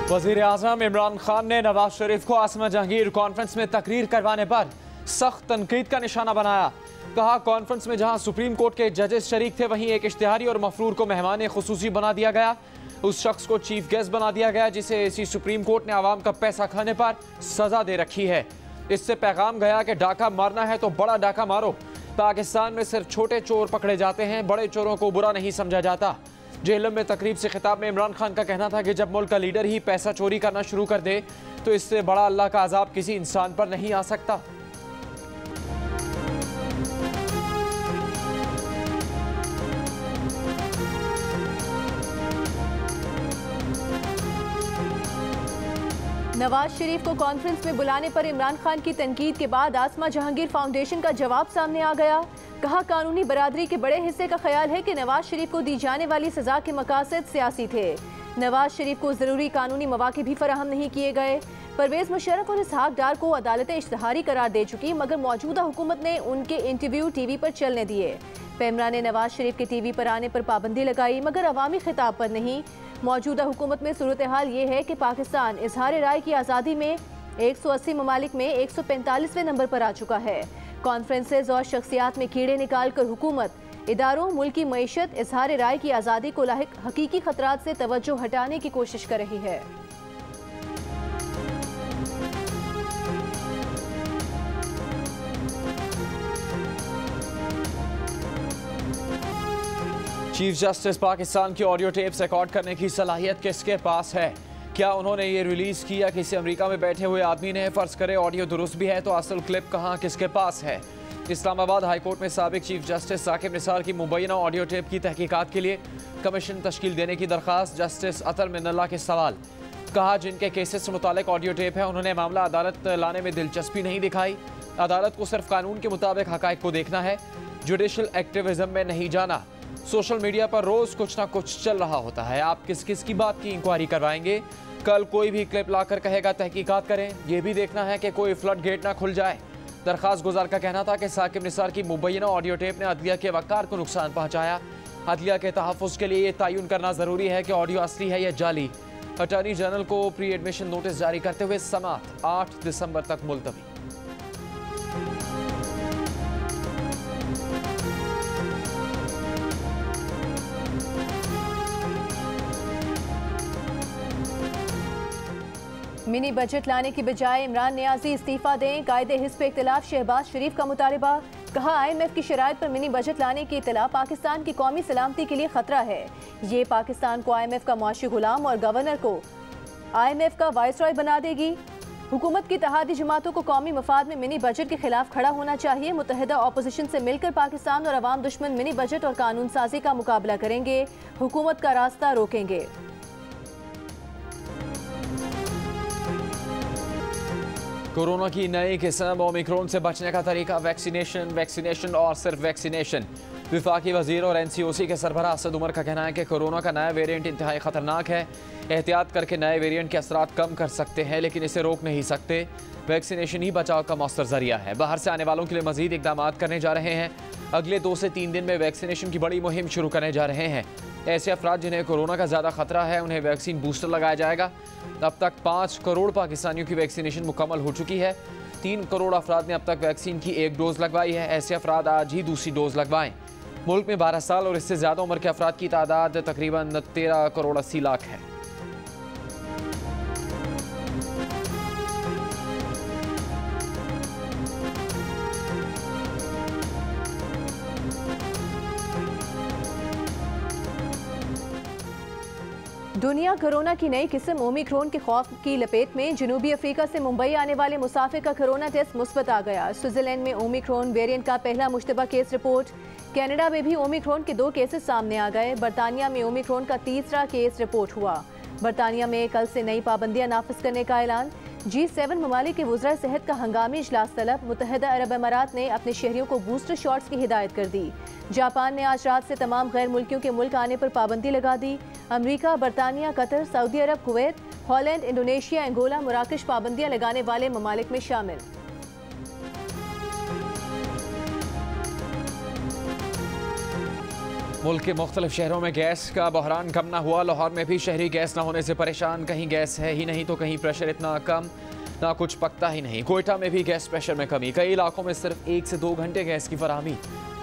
वज़ीर-ए-आज़म इमरान खान ने नवाज शरीफ को आसमा जहांगीर कॉन्फ्रेंस में तकरीर करवाने पर सख्त तनकीद का निशाना बनाया। कहा, कॉन्फ्रेंस में जहां सुप्रीम कोर्ट के जजेस शरीक थे, वहीं एक इश्तिहारी और मफरूर को मेहमान खुसूसी बना दिया गया। उस शख्स को चीफ गेस्ट बना दिया गया जिसे इसी सुप्रीम कोर्ट ने आवाम का पैसा खाने पर सजा दे रखी है। इससे पैगाम गया कि डाका मारना है तो बड़ा डाका मारो। पाकिस्तान में सिर्फ छोटे चोर पकड़े जाते हैं, बड़े चोरों को बुरा नहीं समझा जाता। जेहलम में तकरीब से खिताब में इमरान खान का कहना था कि जब मुल्क का लीडर ही पैसा चोरी करना शुरू कर दे तो इससे बड़ा अल्लाह का अजाब किसी इंसान पर नहीं आ सकता। नवाज शरीफ को कॉन्फ्रेंस में बुलाने पर इमरान खान की तनकीद के बाद आसमा जहांगीर फाउंडेशन का जवाब सामने आ गया। कहा, कानूनी बरादरी के बड़े हिस्से का ख्याल है कि नवाज शरीफ को दी जाने वाली सजा के मकासद सियासी थे। नवाज शरीफ को जरूरी कानूनी मौके भी फराहम नहीं किए गए। परवेज मुशर्रफ और इसहाक डार को अदालतें इश्तिहारी करार दे चुकी, मगर मौजूदा हुकूमत ने उनके इंटरव्यू टीवी पर चलने दिए। पेमरा ने नवाज शरीफ के टीवी पर आने पर पाबंदी लगाई, मगर अवामी खिताब पर नहीं। मौजूदा हुकूमत में सूरत हाल ये है कि पाकिस्तान इजहार राय की आज़ादी में 180 ममालिक में 145वें नंबर पर आ चुका है। कॉन्फ्रेंसेज और शख्सियात में कीड़े निकाल कर हुकूमत इदारों, मुल्क की मईशत, इजहार राय की आज़ादी को लाहिक हकीकी खतरात से तवज्जो हटाने की कोशिश कर रही है। चीफ जस्टिस पाकिस्तान की ऑडियो टेप्स रिकॉर्ड करने की सलाहियत किसके पास है? क्या उन्होंने ये रिलीज किया किसी अमेरिका में बैठे हुए आदमी ने? फर्ज करे ऑडियो दुरुस्त भी है तो असल क्लिप कहाँ किसके पास है? इस्लामाबाद हाई कोर्ट में साबिक चीफ जस्टिस साकिब निसार की मुबैना ऑडियो टेप की तहकीकात के लिए कमीशन तश्कील देने की दरख्वास्त। जस्टिस अतर मिन्नल्लाह के सवाल। कहा, जिनके केसेस से मुतालिक ऑडियो टेप है उन्होंने मामला अदालत लाने में दिलचस्पी नहीं दिखाई। अदालत को सिर्फ कानून के मुताबिक हकायक को देखना है, जुडिशल एक्टिविज्म में नहीं जाना। सोशल मीडिया पर रोज कुछ ना कुछ चल रहा होता है, आप किस किस की बात की इंक्वायरी करवाएंगे? कल कोई भी क्लिप लाकर कहेगा तहकीकात करें, यह भी देखना है कि कोई फ्लड गेट ना खुल जाए। दरखास्त गुजार का कहना था कि साकिब निसार की मुबैना ऑडियो टेप ने अदलिया के वक़ार को नुकसान पहुंचाया। अदलिया के तहफ़्फ़ुज़ के लिए ये तयन करना ज़रूरी है कि ऑडियो असली है या जाली। अटॉर्नी जनरल को प्री एडमिशन नोटिस जारी करते हुए समाअत 8 दिसंबर तक मुलतवी। मिनी बजट लाने की बजाय इमरान नियाजी इस्तीफा दें, कायदे हिस्ब इख्तिलाफ शहबाज शरीफ का मुतालबा। कहा, IMF की शराइत पर मिनी बजट लाने की इतला पाकिस्तान की कौमी सलामती के लिए खतरा है। ये पाकिस्तान को IMF का मुआशी गुलाम और गवर्नर को IMF का वाइसरॉय बना देगी। हुकूमत की इत्तेहादी जमातों को कौमी मफाद में मिनी बजट के खिलाफ खड़ा होना चाहिए। मुत्तहिदा अपोजिशन से मिलकर पाकिस्तान और अवाम दुश्मन मिनी बजट और कानून साजी का मुकाबला करेंगे, हुकूमत का रास्ता रोकेंगे। कोरोना की नई किस्म ओमिक्रॉन से बचने का तरीका वैक्सीनेशन और सिर्फ वैक्सीनेशन। विफाकी वजीर और NCOC के सरबराह असद उमर का कहना है कि कोरोना का नया वेरिएंट इंतहाई ख़तरनाक है। एहतियात करके नए वेरिएंट के असरात कम कर सकते हैं, लेकिन इसे रोक नहीं सकते। वैक्सीनेशन ही बचाव का मौसर जरिया है। बाहर से आने वालों के लिए मजीद इकदाम करने जा रहे हैं। अगले 2 से 3 दिन में वैक्सीनेशन की बड़ी मुहिम शुरू करने जा रहे हैं। ऐसे अफराद जिन्हें कोरोना का ज़्यादा खतरा है उन्हें वैक्सीन बूस्टर लगाया जाएगा। अब तक 5 करोड़ पाकिस्तानियों की वैक्सीनेशन मुकम्मल हो चुकी है। 3 करोड़ अफराद ने अब तक वैक्सीन की 1 डोज लगवाई है। ऐसे अफराद आज ही दूसरी डोज लगवाएं। मुल्क में 12 साल और इससे ज़्यादा उम्र के अफराद की तादाद तकरीबन 13 करोड़ 80 लाख है। दुनिया कोरोना की नई किस्म ओमिक्रॉन के खौफ की लपेट में। जनूबी अफ्रीका से मुंबई आने वाले मुसाफिर का कोरोना टेस्ट मुस्बत आ गया। स्विट्जरलैंड में ओमिक्रॉन वेरिएंट का पहला मुश्तबा केस रिपोर्ट। कनाडा में भी ओमिक्रॉन के 2 केसेस सामने आ गए। बरतानिया में ओमिक्रॉन का तीसरा केस रिपोर्ट हुआ। बरतानिया में कल से नई पाबंदियां नाफिज करने का ऐलान। G7 ममालिक के वज़राए सेहत का हंगामी इजलास तलब। मुत्तहिदा अरब अमारात ने अपने शहरियों को बूस्टर शॉट्स की हिदायत कर दी। जापान ने आज रात से तमाम गैर मुल्कियों के मुल्क आने पर पाबंदी लगा दी। अमरीका, बरतानिया, कतर, सऊदी अरब, कुवैत, हॉलैंड, इंडोनेशिया, अंगोला, मराकश पाबंदियां लगाने वाले ममालिक में शामिल। मुल्क के मुख्तलिफ शहरों में गैस का बहरान कम ना हुआ। लाहौर में भी शहरी गैस ना होने से परेशान। कहीं गैस है ही नहीं तो कहीं प्रेशर इतना कम ना कुछ पकता ही नहीं। कोयटा में भी गैस प्रेशर में कमी। कई इलाकों में सिर्फ 1 से 2 घंटे गैस की फराहमी।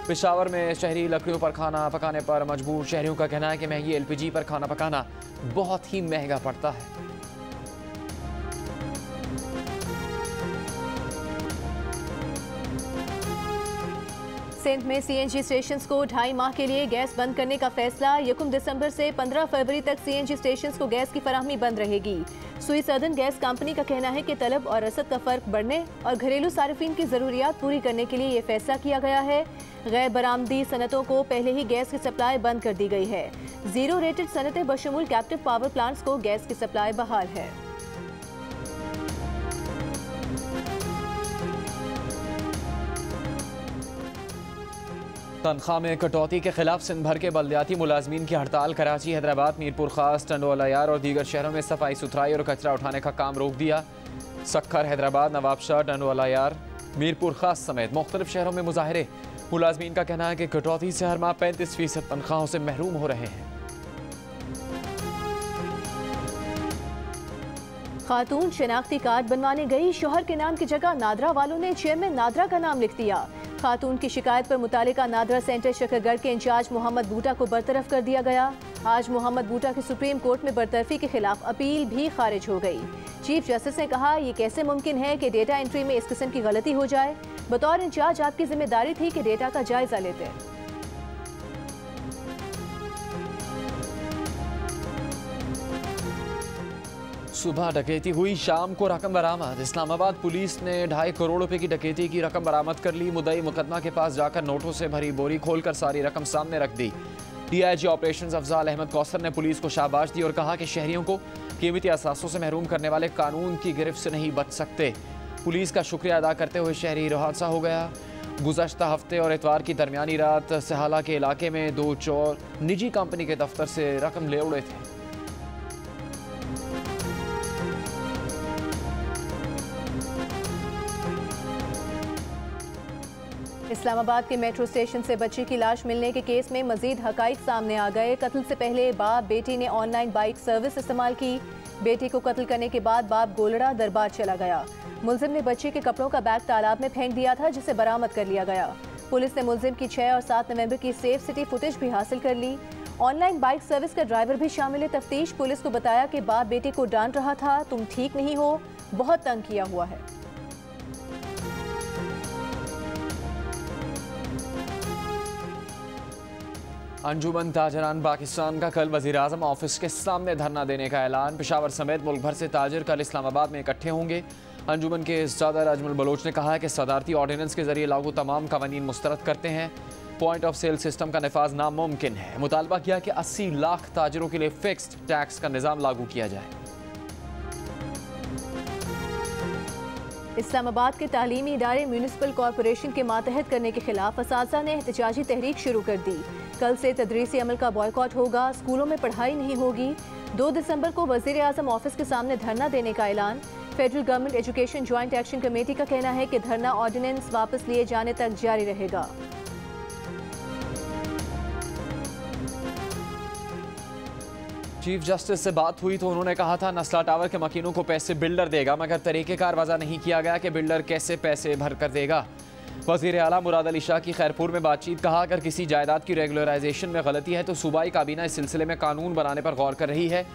पेशावर में शहरी लकड़ियों पर खाना पकाने पर मजबूर। शहरियों का कहना है कि महंगी LPG पर खाना पकाना बहुत ही महंगा पड़ता है। सिंध में CNG स्टेशंस को 2.5 माह के लिए गैस बंद करने का फैसला। 1 दिसंबर से 15 फरवरी तक CNG स्टेशंस को गैस की फराहमी बंद रहेगी। सुई सदर्न गैस कंपनी का कहना है कि तलब और रसद का फर्क बढ़ने और घरेलू सार्फिन की जरूरियात पूरी करने के लिए ये फैसला किया गया है। गैर बरामदी सनतों को पहले ही गैस की सप्लाई बंद कर दी गई है। जीरो रेटेड सनतें बशमूल कैप्टिव पावर प्लांट्स को गैस की सप्लाई बहाल है। तनख्वाह में कटौती के खिलाफ सिंध भर के बल्दियाती मुलाजमीन की हड़ताल। कराची, हैदराबाद, मीरपुर खास, टंडोलायार और दीगर शहरों में सफाई सुथराई और कचरा उठाने का काम रोक दिया। सक्खर, हैदराबाद, नवाबशाह, टंडोलायार, मीरपुर खास समेत मुख्तलिफ शहरों में मुजाहरे। मुलाजमीन का कहना है कि कटौती से हर माह 35% तनख्वाहों से महरूम हो रहे हैं। खातून शनाख्ती कार्ड बनवाने गई, शोहर के नाम की जगह नादरा वालों ने चेयरमैन नादरा का नाम लिख दिया। खातून की शिकायत पर मुतालिका नादरा सेंटर शकरगढ़ के इंचार्ज मोहम्मद बूटा को बरतरफ कर दिया गया। आज मोहम्मद बूटा की सुप्रीम कोर्ट में बरतरफी के खिलाफ अपील भी खारिज हो गई। चीफ जस्टिस ने कहा, ये कैसे मुमकिन है कि डेटा एंट्री में इस किस्म की गलती हो जाए। बतौर इंचार्ज आपकी जिम्मेदारी थी कि डेटा का जायजा लेते। सुबह डकैती हुई, शाम को रकम बरामद। इस्लामाबाद पुलिस ने 2.5 करोड़ रुपए की डकैती की रकम बरामद कर ली। मुद्दई मुकदमा के पास जाकर नोटों से भरी बोरी खोलकर सारी रकम सामने रख दी। DIG ऑपरेशंस अफजाल अहमद कौसर ने पुलिस को शाबाश दी और कहा कि शहरियों को कीमती असासों से महरूम करने वाले कानून की गिरफ्त से नहीं बच सकते। पुलिस का शुक्रिया अदा करते हुए शहरी हादसा हो गया। गुज़श्ता हफ्ते और इतवार की दरमियानी रात सहाला के इलाके में 2 चोर निजी कंपनी के दफ्तर से रकम ले उड़े थे। इस्लामाबाद के मेट्रो स्टेशन से बच्ची की लाश मिलने के केस में मजीद हकाइक सामने आ गए। कत्ल से पहले बाप बेटी ने ऑनलाइन बाइक सर्विस इस्तेमाल की। बेटी को कत्ल करने के बाद बाप गोलड़ा दरबार चला गया। मुलजिम ने बच्ची के कपड़ों का बैग तालाब में फेंक दिया था, जिसे बरामद कर लिया गया। पुलिस ने मुलजिम की 6 और 7 नवंबर की सेफ सिटी फुटेज भी हासिल कर ली। ऑनलाइन बाइक सर्विस का ड्राइवर भी शामिल है। तफ्तीश पुलिस को बताया कि बाप बेटी को डांट रहा था, तुम ठीक नहीं हो, बहुत तंग किया हुआ है। अंजुमन ताजरान पाकिस्तान का कल वज़ीर-ए-आज़म ऑफिस के सामने धरना देने का ऐलान। पेशावर समेत मुल्क भर से ताजिर कल इस्लामाबाद में इकट्ठे होंगे। अंजुमन के सदर अजमल बलोच ने कहा है कि सदारती ऑर्डिनेंस के जरिए लागू तमाम कवानीन मुस्तरद करते हैं। पॉइंट ऑफ सेल सिस्टम का नफाज नामुमकिन है। मुतालबा किया कि 80 लाख ताजिरों के लिए फिक्स्ड टैक्स का निज़ाम लागू किया जाए। इस्लामाबाद के तालीमी इदारे म्यूनिसिपल कॉरपोरेशन के मातहत करने के खिलाफ असातिज़ा ने एहतजाजी तहरीक शुरू कर दी। कल से तदरीसी अमल का बॉयकॉट होगा, स्कूलों में पढ़ाई नहीं होगी। 2 दिसंबर को वज़ीर-ए-आज़म ऑफिस के सामने धरना देने का ऐलान। Federal government education joint action committee का कहना है कि धरना ऑर्डिनेंस वापस लिए जाने तक जारी रहेगा। चीफ जस्टिस से बात हुई तो उन्होंने कहा था नस्ला टावर के मकीनों को पैसे बिल्डर देगा, मगर तरीक़ेकार वज़ा नहीं किया गया कि बिल्डर कैसे पैसे भर कर देगा। वज़ीर आला मुराद अली शाह की खैरपुर में बातचीत। कहा, अगर किसी जायदाद की रेगुलराइजेशन में गलती है तो सूबाई काबीना इस सिलसिले में कानून बनाने पर गौर कर रही है।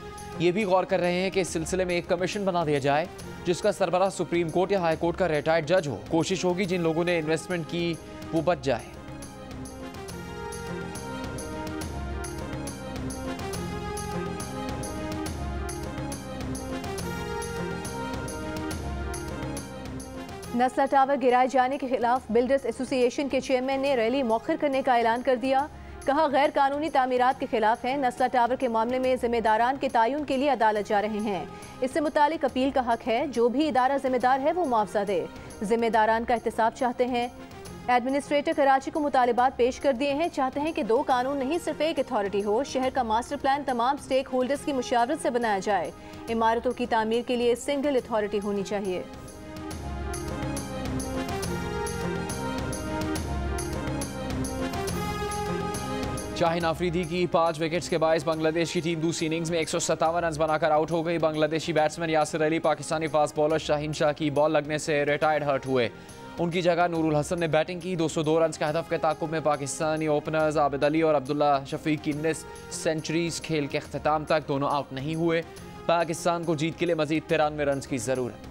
ये भी गौर कर रहे हैं कि इस सिलसिले में एक कमीशन बना दिया जाए जिसका सरबराह सुप्रीम कोर्ट या हाई कोर्ट का रिटायर्ड जज हो। कोशिश होगी जिन लोगों ने इन्वेस्टमेंट की वो बच जाए। नस्ला टावर गिराए जाने के खिलाफ बिल्डर्स एसोसिएशन के चेयरमैन ने रैली मौखर करने का ऐलान कर दिया। कहा, गैर कानूनी तामीरात के खिलाफ है। नस्ला टावर के मामले में जिम्मेदारान के तयन के लिए अदालत जा रहे हैं। इससे मुतालिक अपील का हक है। जो भी इदारा जिम्मेदार है वो मुआवजा दे। जिम्मेदारान का एहतसाब चाहते हैं। एडमिनिस्ट्रेटर कराची को मुतालिबात पेश कर दिए हैं। चाहते हैं कि 2 कानून नहीं, सिर्फ एक अथॉरिटी हो। शहर का मास्टर प्लान तमाम स्टेक होल्डर्स की मुशावरत से बनाया जाए। इमारतों की तामीर के लिए सिंगल अथॉरिटी होनी चाहिए। शाहीन आफरीदी की 5 विकेट्स के बायस बांग्लादेश की टीम दूसरी इनिंग्स में 157 रन बनाकर आउट हो गई। Bangladeshi batsman Yasir Ali Pakistani fast bowler Shaheen Shah की बॉल लगने से रिटायर्ड हर्ट हुए। उनकी जगह नूरुल हसन ने बैटिंग की। 202 रन के हदफ के ताकुब में पाकिस्तानी ओपनर्स आबिद अली और अब्दुल्ला शफीक की 19 सेंचुरीज खेल के अख्ताम तक दोनों आउट नहीं हुए। पाकिस्तान को जीत के लिए मजीद 93 रन की जरूरत।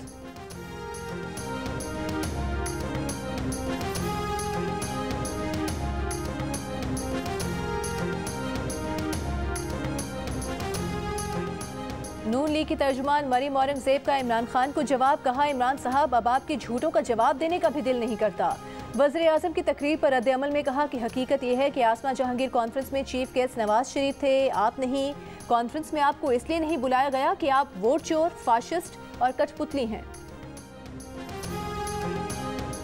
नून लीग की तर्जुमान मरीम औरंगजेब का इमरान खान को जवाब। कहा, इमरान साहब अब आपके झूठों का जवाब देने का भी दिल नहीं करता। वज़ीर आज़म की तकरीर पर रद्द-ए-अमल में कहा कि हकीकत यह है कि आसमा जहांगीर कॉन्फ्रेंस में चीफ गेस्ट नवाज शरीफ थे, आप नहीं। कॉन्फ्रेंस में आपको इसलिए नहीं बुलाया गया कि आप वोट चोर, फाशिस्ट और कठपुतली हैं।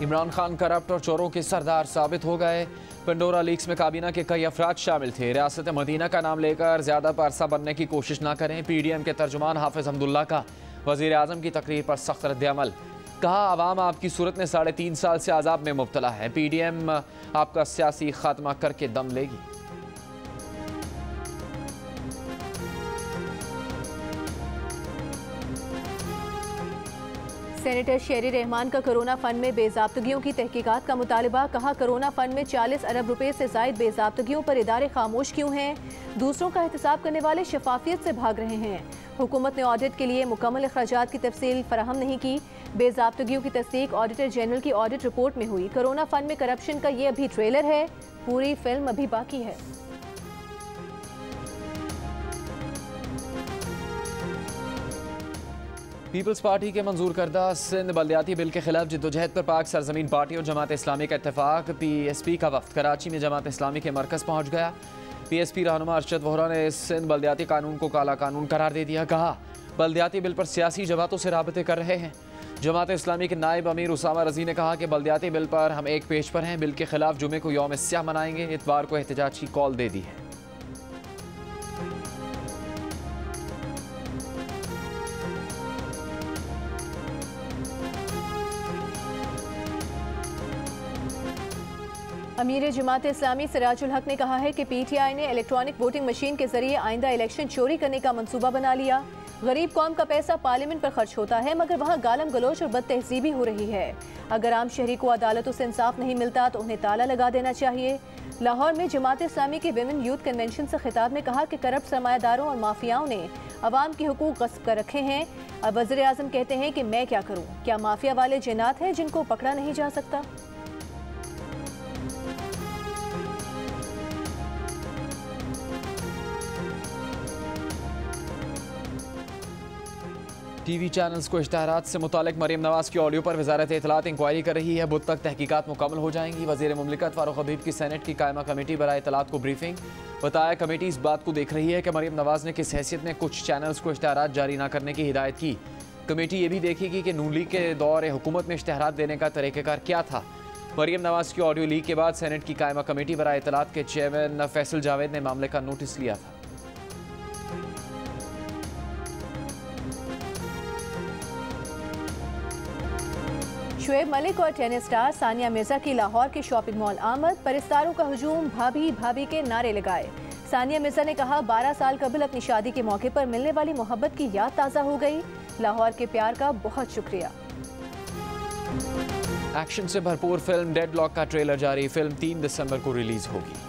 इमरान खान करप्ट और चोरों के सरदार साबित हो गए। पंडोरा लीक्स में काबीना के कई अफराद शामिल थे। रियासत मदीना का नाम लेकर ज्यादा परसा बनने की कोशिश ना करें। PDM के तर्जुमान हाफिज हमदुल्ला का वज़ीर आज़म की तकरीर पर सख्त रद्द-ए-अमल। कहा, आवाम आपकी सूरत में 3.5 साल से अजाब में मुब्तला है। PDM आपका सियासी खात्मा करके दम लेगी। सेनेटर शेरी रहमान का कोरोना फंड में बेज़ाब्तगियों की तहकीकात का मुतालबा। कहा, कोरोना फंड में 40 अरब रुपए से ज़ायद बेज़ाब्तगियों पर इदारे खामोश क्यों हैं? दूसरों का एहतसाब करने वाले शफाफियत से भाग रहे हैं। हुकूमत ने ऑडिट के लिए मुकम्मल अखराजात की तफसील फराहम नहीं की। बेज़ाब्तगियों की तस्दीक ऑडिटर जनरल की ऑडिट रिपोर्ट में हुई। कोरोना फंड में करप्शन का ये अभी ट्रेलर है, पूरी फिल्म अभी बाकी है। पीपल्स पार्टी के मंजूर करदा सिंध बल्दियाती बिल के खिलाफ जिद्दोजहद पर पाक सरजमीन पार्टी और जमात इस्लामी का इत्तेफाक। PSP का वफ्द कराची में जमात इस्लामी के मरकज़ पहुँच गया। PSP रहनुमा अरशद वोहरा ने सिंध बल्दियाती कानून को काला कानून करार दे दिया। कहा, बल्दियाती बिल पर सियासी जमातों से राबते कर रहे हैं। जमात इस्लामी के नायब अमीर उसामा रजी ने कहा कि बल्दियाती बिल पर हम एक पेज पर हैं। बिल के खिलाफ जुमे को यौम स्याह मनाएंगे। इतवार को एहतजाज की कॉल दे दी है। अमीर जमात इस्लामी सिराजुल हक ने कहा है कि PTI ने इलेक्ट्रॉनिक वोटिंग मशीन के जरिए आइंदा इलेक्शन चोरी करने का मंसूबा बना लिया। गरीब कौम का पैसा पार्लियामेंट पर खर्च होता है, मगर वहाँ गालम गलोच और बदतहजीबी हो रही है। अगर आम शहरी को अदालतों से इंसाफ नहीं मिलता तो उन्हें ताला लगा देना चाहिए। लाहौर में जमात इस्लामी के विमेन यूथ कन्वेंशन से खिताब में कहा कि करप्ट सरमायादारों और माफियाओं ने अवाम के हुकूक गस्ब कर रखे हैं। अब वज़ीर आज़म कहते हैं कि मैं क्या करूँ? क्या माफिया वाले जिन्नात हैं जिनको पकड़ा नहीं जा सकता? TV चैनल्स को इश्तहारात से मुतालिक मरीम नवाज की ऑडियो पर वजारत इत्तलात इंक्वायरी कर रही है। बुध तक तहकीकात मुकम्मल हो जाएंगी। वज़ीर मुमलिकत फारूक हबीब की सेनेट की कायमा कमेटी बराए इत्तलात को ब्रीफिंग। बताया, कमेटी इस बात को देख रही है कि मरीम नवाज ने किस हैसियत में कुछ चैनल्स को इश्तहारात जारी न करने की हिदायत की। कमेटी ये भी देखेगी कि नून लीग के दौर हुकूमत में इश्तहारात देने का तरीक़ाकार क्या था। मरीम नवाज की ऑडियो लीक के बाद सेनेट की कायमा कमेटी बराए इत्तलात के चेयरमैन फैसल जावेद ने मामले का नोटिस लिया था। शुएब मलिक और टेनिस स्टार सानिया मिर्जा की लाहौर के शॉपिंग मॉल आमद। परिस्तारों का हुजूम, भाभी भाभी के नारे लगाए। सानिया मिर्जा ने कहा, 12 साल कबल अपनी शादी के मौके पर मिलने वाली मोहब्बत की याद ताज़ा हो गई। लाहौर के प्यार का बहुत शुक्रिया। एक्शन से भरपूर फिल्म डेडलॉक का ट्रेलर जारी। फिल्म 3 दिसंबर को रिलीज होगी।